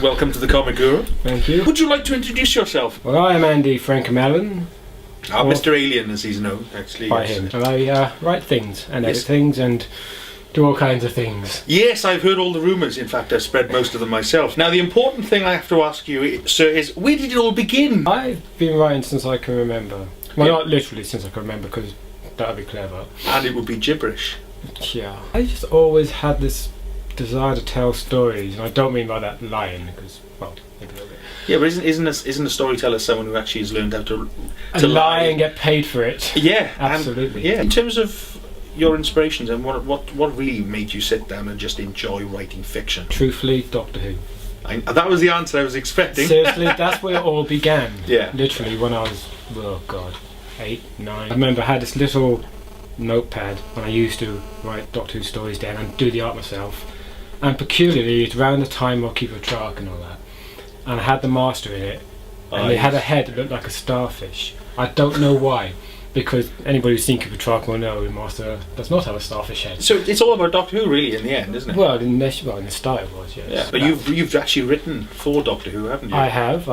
Welcome to the Comic Guru. Thank you. Would you like to introduce yourself? Well, I am Andy Frankham-Allen. Mr. Alien, as he's known, actually. By yes. him. And I write things and edit things and do all kinds of things. Yes, I've heard all the rumours. In fact, I've spread most of them myself. Now, the important thing I have to ask you, sir, is where did it all begin? I've been writing since I can remember. Well, not literally since I can remember, because that would be clever. And it would be gibberish. Yeah. I just always had this desire to tell stories, and I don't mean by that lying, because, well, maybe a little bit. Yeah, but isn't a storyteller someone who actually has learned how to lie and get paid for it? Yeah, absolutely. Yeah. In terms of your inspirations, and what really made you sit down and just enjoy writing fiction? Truthfully, Doctor Who. That was the answer I was expecting. Seriously, that's where it all began. Yeah. Literally, when I was, 8, 9. I remember I had this little notepad when I used to write Doctor Who stories down and do the art myself. And peculiarly, it's around the time of Keeper of Track and all that. And I had the master in it, and they had a head that looked like a starfish. I don't know why, because anybody who's seen Keeper of Track will know the master does not have a starfish head. So it's all about Doctor Who, really, in the end, isn't it? Well, in the style it was, yes. Yeah, but you've actually written for Doctor Who, haven't you? I have.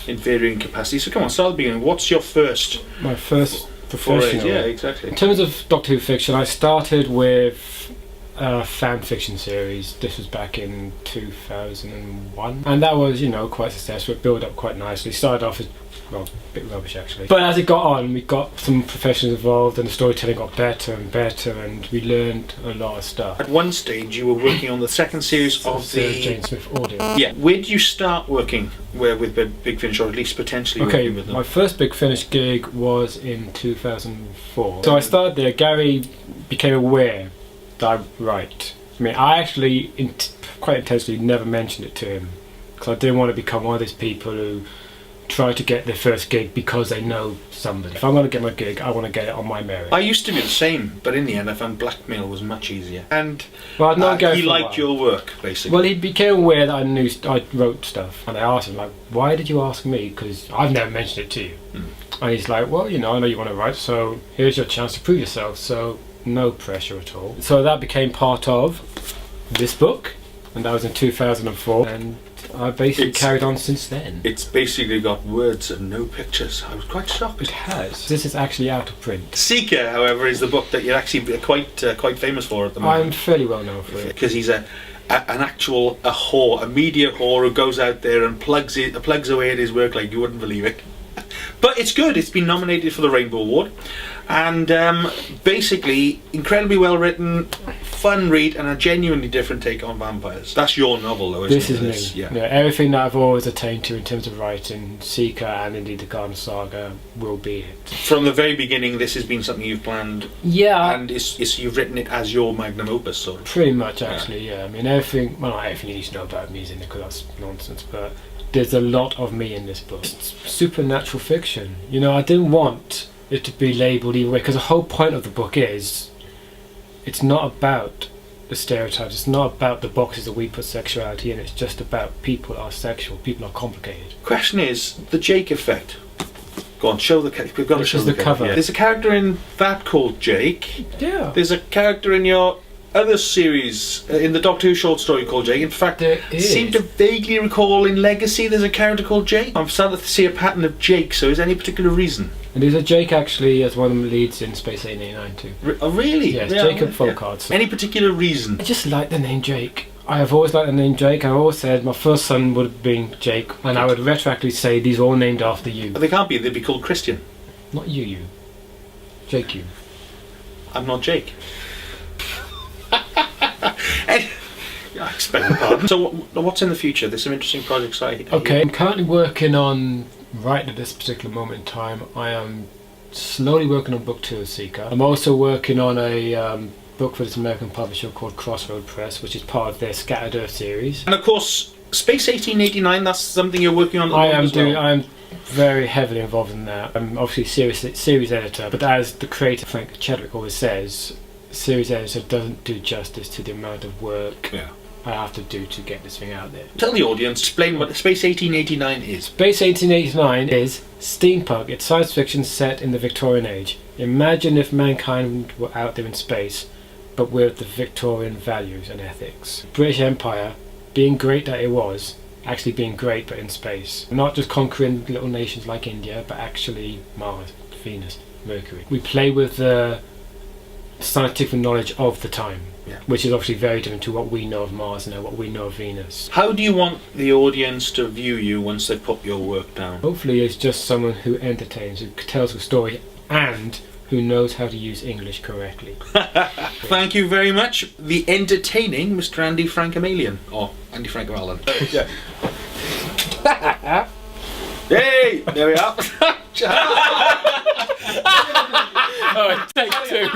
In varying capacities. So come on, start at the beginning. What's your first? My first professional. Yeah, exactly. In terms of Doctor Who fiction, I started with a fan fiction series. This was back in 2001, and that was, quite successful. It built up quite nicely. Started off as, a bit rubbish actually, but as it got on, we got some professionals involved, and the storytelling got better and better, and we learned a lot of stuff. At one stage, you were working on the second series of the Jane Smith audio. Yeah. Where did you start working with Big Finish, or at least potentially working with them? My first Big Finish gig was in 2004. So I started there. Gary became aware that I write. I actually quite intensely never mentioned it to him, because I didn't want to become one of these people who try to get their first gig because they know somebody. If I'm going to get my gig, I want to get it on my merit. I used to be the same, but in the end I found blackmail was much easier. And I'd known Gary he liked your work, basically. Well, he became aware that I wrote stuff, and I asked him, why did you ask me? Because I've never mentioned it to you. And he's like, well, I know you want to write, so here's your chance to prove yourself. So no pressure at all. So that became part of this book, and that was in 2004, and I basically carried on since then. It's basically got words and no pictures. I was quite shocked. It has. This is actually out of print. Seeker, however, is the book that you're actually quite famous for at the moment. I'm fairly well known for it. Because he's a whore, a media whore who goes out there and plugs away at his work like you wouldn't believe it. But it's good. It's been nominated for the Rainbow Award, and basically incredibly well written, fun read, and a genuinely different take on vampires. That's your novel, though, isn't it? This is me. Yeah, everything that I've always attained to in terms of writing, Seeker and indeed the Garden Saga, will be it. From the very beginning, this has been something you've planned. Yeah, and you've written it as your magnum opus, sort of. Pretty much, actually. Yeah. Everything. Well, not everything you need to know about me is in it, because that's nonsense. But there's a lot of me in this book. It's supernatural fiction. I didn't want it to be labelled either way, because the whole point of the book is it's not about the stereotypes, it's not about the boxes that we put sexuality in, it's just about people are sexual, people are complicated. Question is, the Jake effect. Go on, show the we've got to show the cover. Yeah. There's a character in that called Jake. Yeah. There's a character in your other series, in the Doctor Who short story called Jake. In fact, I seem to vaguely recall in Legacy there's a character called Jake. I'm starting to see a pattern of Jake, so is there any particular reason? And there's a Jake actually as one of the leads in Space 889 too. Oh really? Yes, yeah, Jacob Folkard. So. Any particular reason? I just like the name Jake. I have always liked the name Jake. I always said my first son would have been Jake, and I would retroactively say these are all named after you. But they can't be, they'd be called Christian. Not you. Jake you. I'm not Jake. I expect your pardon. So what's in the future? There's some interesting projects Okay, I'm currently working on, right at this particular moment in time, I am slowly working on book 2 of Seeker. I'm also working on a book for this American publisher called Crossroad Press, which is part of their Scattered Earth series. And of course, Space 1889, that's something you're working on at the moment as well. I am very heavily involved in that. I'm obviously series editor, but as the creator Frank Chadwick always says, series editor doesn't do justice to the amount of work I have to do to get this thing out there. Tell the audience, explain what Space 1889 is. Space 1889 is steampunk. It's science fiction set in the Victorian age. Imagine if mankind were out there in space, but with the Victorian values and ethics. British Empire, being great that it was, actually being great but in space. Not just conquering little nations like India, but actually Mars, Venus, Mercury. We play with the scientific knowledge of the time, which is obviously very different to what we know of Mars and what we know of Venus. How do you want the audience to view you once they put your work down? Hopefully it's just someone who entertains, who tells a story, and who knows how to use English correctly. Thank you very much. The entertaining Mr. Andy Frankham-Allen. Or Andy Frankham-Allen. Yeah. Hey! There we are. Oh, take two.